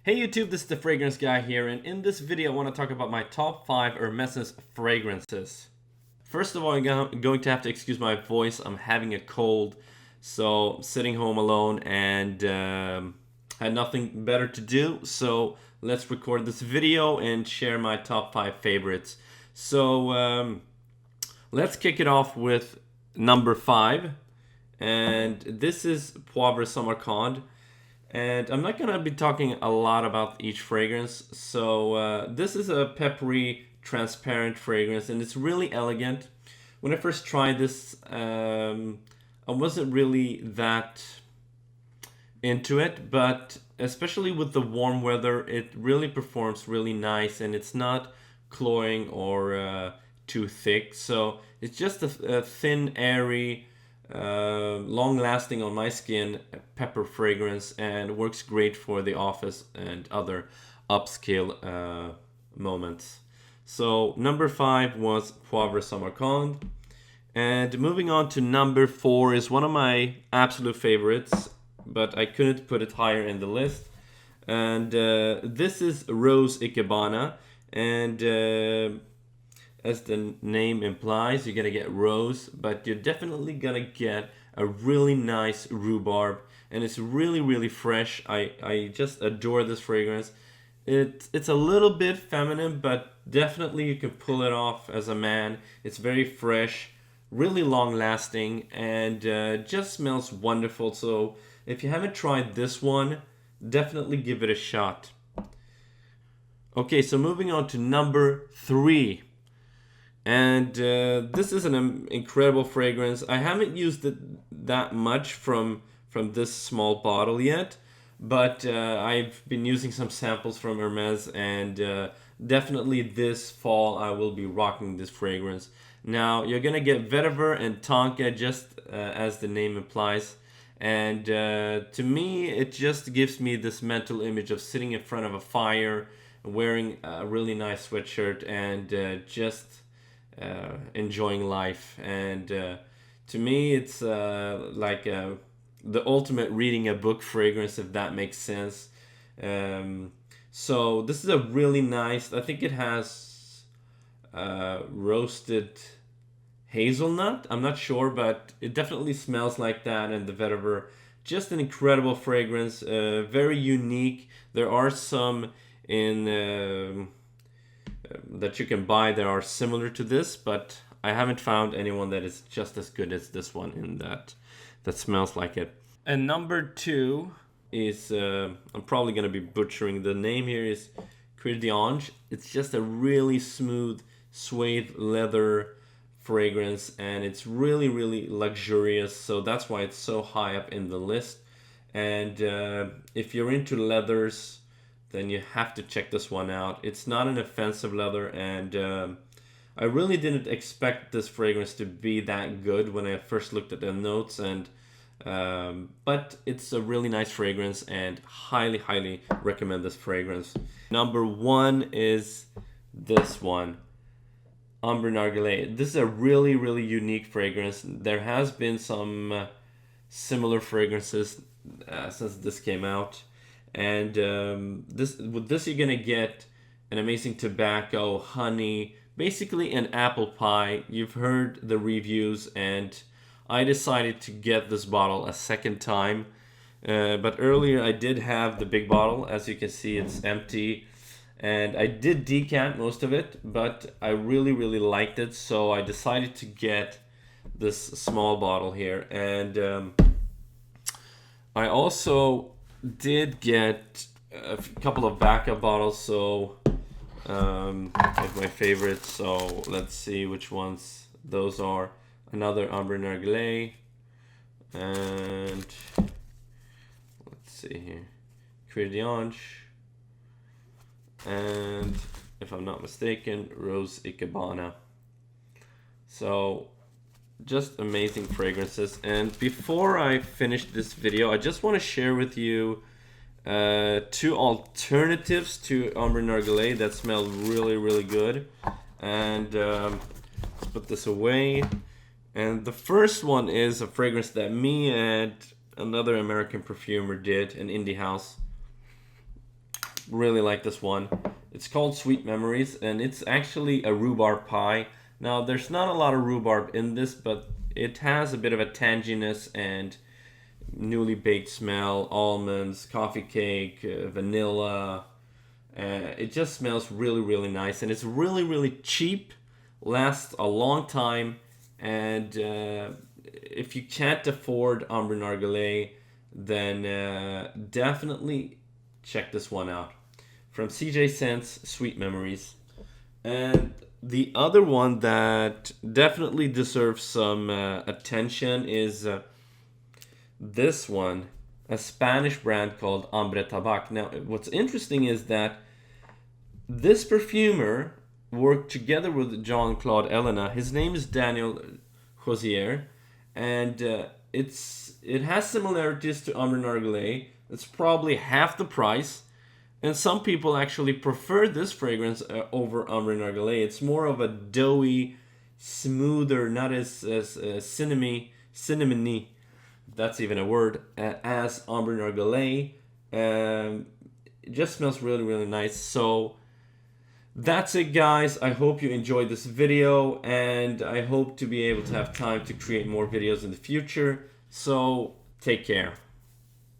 Hey YouTube, this is the Fragrance Guy here, and in this video I want to talk about my top 5 Hermessence fragrances. First of all, I'm going to have to excuse my voice. I'm having a cold, so I'm sitting home alone and had nothing better to do, so let's record this video and share my top 5 favorites. So let's kick it off with number 5, and this is Poivre Samarkand. And I'm not gonna be talking a lot about each fragrance. So this is a peppery, transparent fragrance, and it's really elegant. When I first tried this, I wasn't really that into it, but especially with the warm weather, it really performs really nice, and it's not cloying or too thick. So it's just a thin, airy, long lasting on my skin pepper fragrance, and works great for the office and other upscale moments. So number 5 was Poivre Samarkand, and moving on to number 4 is one of my absolute favorites, but I couldn't put it higher in the list. And this is Rose Ikebana, and as the name implies, you're gonna get rose, but you're definitely gonna get a really nice rhubarb, and it's really fresh. I just adore this fragrance. It's a little bit feminine, but definitely you can pull it off as a man. It's very fresh, really long lasting, and just smells wonderful. So if you haven't tried this one, definitely give it a shot. Okay, so moving on to number 3. And this is an incredible fragrance. I haven't used it that much from this small bottle yet, but I've been using some samples from Hermes, and definitely this fall I will be rocking this fragrance. Now you're gonna get vetiver and tonka, just as the name implies, and to me it just gives me this mental image of sitting in front of a fire, wearing a really nice sweatshirt, and just enjoying life. And to me it's like the ultimate reading a book fragrance, if that makes sense. So this is a really nice, I think it has roasted hazelnut, I'm not sure, but it definitely smells like that. And the vetiver, just an incredible fragrance, very unique. There are some in that you can buy that are similar to this, but I haven't found anyone that is just as good as this one in that smells like it. And number 2 is I'm probably gonna be butchering the name here, is Cuir d'Ange. It's just a really smooth suede leather fragrance, and it's really luxurious, so that's why it's so high up in the list. And if you're into leathers, then you have to check this one out. It's not an offensive leather, and I really didn't expect this fragrance to be that good when I first looked at the notes, and but it's a really nice fragrance, and highly recommend this fragrance. Number 1 is this one, Umbra Glade. This is a really unique fragrance. There has been some similar fragrances since this came out. And with this you're gonna get an amazing tobacco, honey, basically an apple pie. You've heard the reviews, and I decided to get this bottle a second time. But earlier I did have the big bottle. As you can see, it's empty, and I did decant most of it, but I really liked it, so I decided to get this small bottle here. And I also did get a couple of backup bottles, so of my favorites. So let's see which ones those are. Another Umbra Glade, and let's see here, Cuir d'Ange, and if I'm not mistaken, Rose Ikebana. So just amazing fragrances. And before I finish this video, I just want to share with you 2 alternatives to Umbra Glade that smell really good. And let's put this away. And the first one is a fragrance that me and another American perfumer did, an indie house. really like this one. It's called Sweet Memories, and it's actually a rhubarb pie. Now, there's not a lot of rhubarb in this, but it has a bit of a tanginess and newly baked smell, almonds, coffee cake, vanilla. It just smells really, really nice, and it's really, really cheap, lasts a long time, and if you can't afford Umbra Nargileh, then definitely check this one out. From CJ Scents, Sweet Memories. And the other one that definitely deserves some attention is this one, a Spanish brand called Umbra Taboc. Now, what's interesting is that this perfumer worked together with Jean-Claude Elena. His name is Daniel Josier, and it has similarities to Umbra Nargileh. It's probably half the price, and some people actually prefer this fragrance over Umbra Nargileh. It's more of a doughy, smoother, not as cinnamony, if that's even a word, as Umbra Nargileh. It just smells really, really nice. So that's it, guys. I hope you enjoyed this video, and I hope to be able to have time to create more videos in the future. So take care.